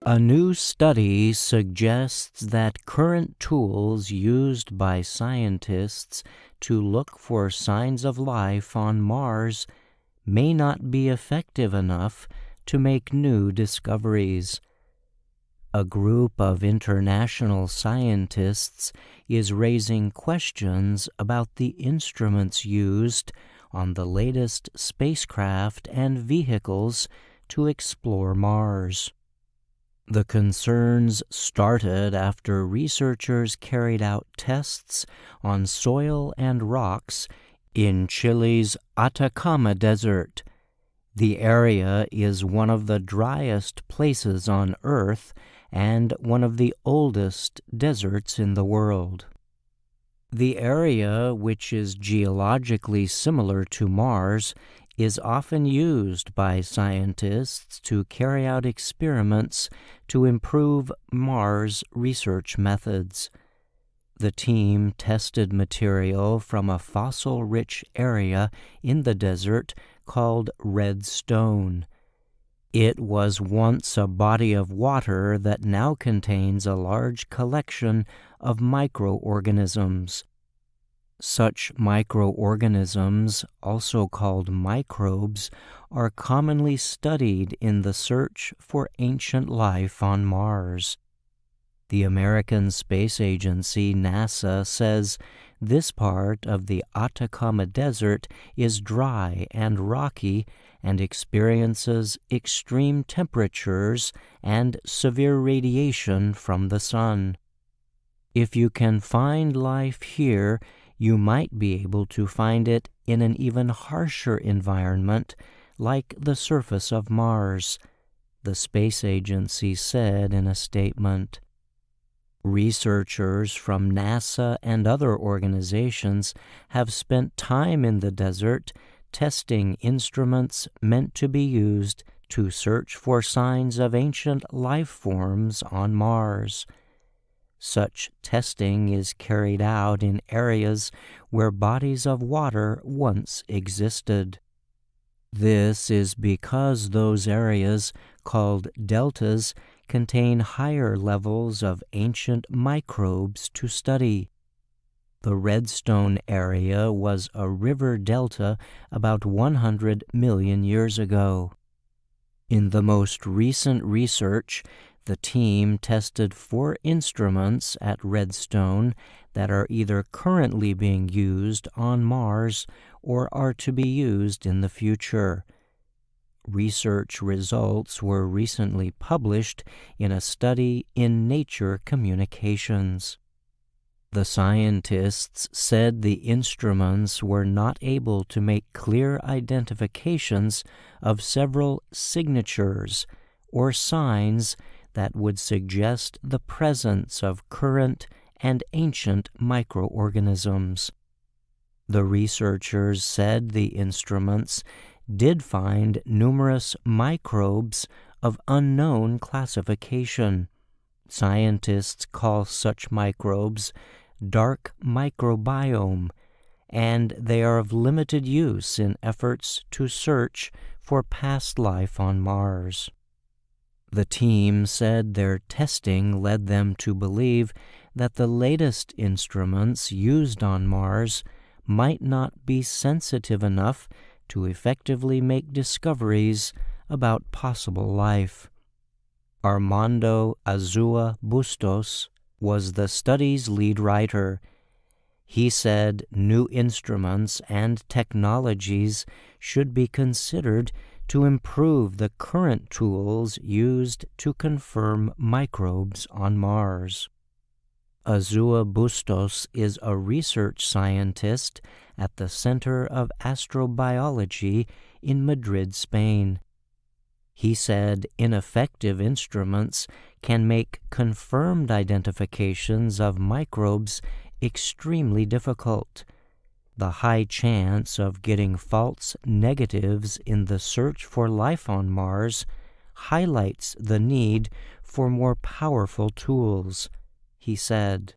A new study suggests that current tools used by scientists to look for signs of life on Mars may not be effective enough to make new discoveries. A group of international scientists is raising questions about the instruments used on the latest spacecraft and vehicles to explore Mars. The concerns started after researchers carried out tests on soil and rocks in Chile's Atacama Desert. The area is one of the driest places on Earth and one of the oldest deserts in the world. The area, which is geologically similar to Mars, is often used by scientists to carry out experiments to improve Mars research methods. The team tested material from a fossil-rich area in the desert called red stone. It was once a body of water that now contains a large collection of microorganisms. Such microorganisms, also called microbes, are commonly studied in the search for ancient life on Mars. The American Space Agency, NASA, says this part of the Atacama Desert is dry and rocky and experiences extreme temperatures and severe radiation from the sun. If you can find life here, you might be able to find it in an even harsher environment, like the surface of Mars, the space agency said in a statement. Researchers from NASA and other organizations have spent time in the desert testing instruments meant to be used to search for signs of ancient life forms on Mars. Such testing is carried out in areas where bodies of water once existed. This is because those areas, called deltas, contain higher levels of ancient microbes to study. The Redstone area was a river delta about 100 million years ago. In the most recent research, the team tested 4 instruments at Redstone that are either currently being used on Mars or are to be used in the future. Research results were recently published in a study in Nature Communications. The scientists said the instruments were not able to make clear identifications of several signatures or signs that would suggest the presence of current and ancient microorganisms. The researchers said the instruments did find numerous microbes of unknown classification. Scientists call such microbes dark microbiome, and they are of limited use in efforts to search for past life on Mars. The team said their testing led them to believe that the latest instruments used on Mars might not be sensitive enough to effectively make discoveries about possible life. Armando Azua Bustos was the study's lead writer. He said new instruments and technologies should be considered to improve the current tools used to confirm microbes on Mars. Azua Bustos is a research scientist at the Center of Astrobiology in Madrid, Spain. He said ineffective instruments can make confirmed identifications of microbes extremely difficult. The high chance of getting false negatives in the search for life on Mars highlights the need for more powerful tools, he said.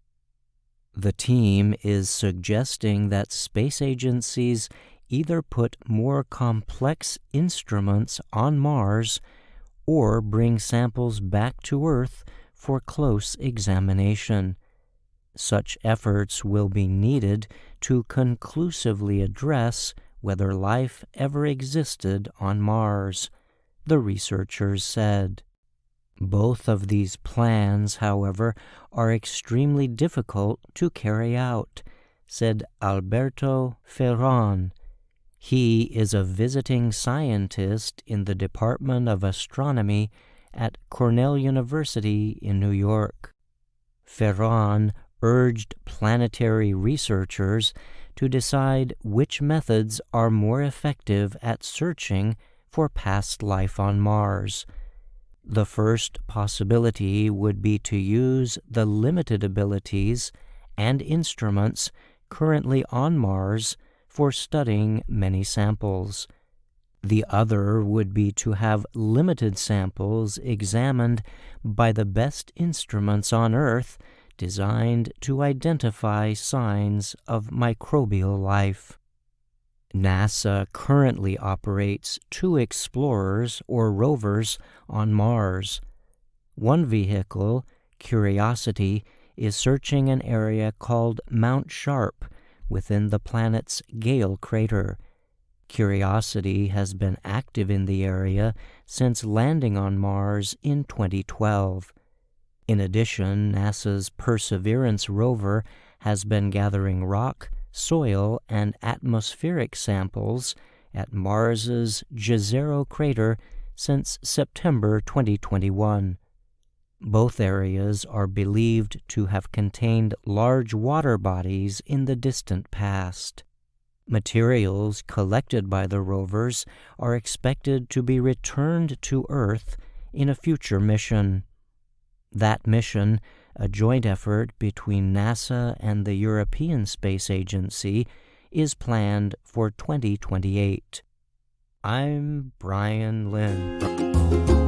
The team is suggesting that space agencies either put more complex instruments on Mars or bring samples back to Earth for close examination. Such efforts will be needed to conclusively address whether life ever existed on Mars, the researchers said. Both of these plans, however, are extremely difficult to carry out, said Alberto Ferran. He is a visiting scientist in the Department of Astronomy at Cornell University in New York. Ferran urged planetary researchers to decide which methods are more effective at searching for past life on Mars. The first possibility would be to use the limited abilities and instruments currently on Mars for studying many samples. The other would be to have limited samples examined by the best instruments on Earth designed to identify signs of microbial life. NASA currently operates 2 explorers or rovers on Mars. One vehicle, Curiosity, is searching an area called Mount Sharp within the planet's Gale crater. Curiosity has been active in the area since landing on Mars in 2012. In addition, NASA's Perseverance rover has been gathering rock, soil, and atmospheric samples at Mars's Jezero crater since September 2021. Both areas are believed to have contained large water bodies in the distant past. Materials collected by the rovers are expected to be returned to Earth in a future mission. That mission, a joint effort between NASA and the European Space Agency, is planned for 2028. I'm Brian Lynn.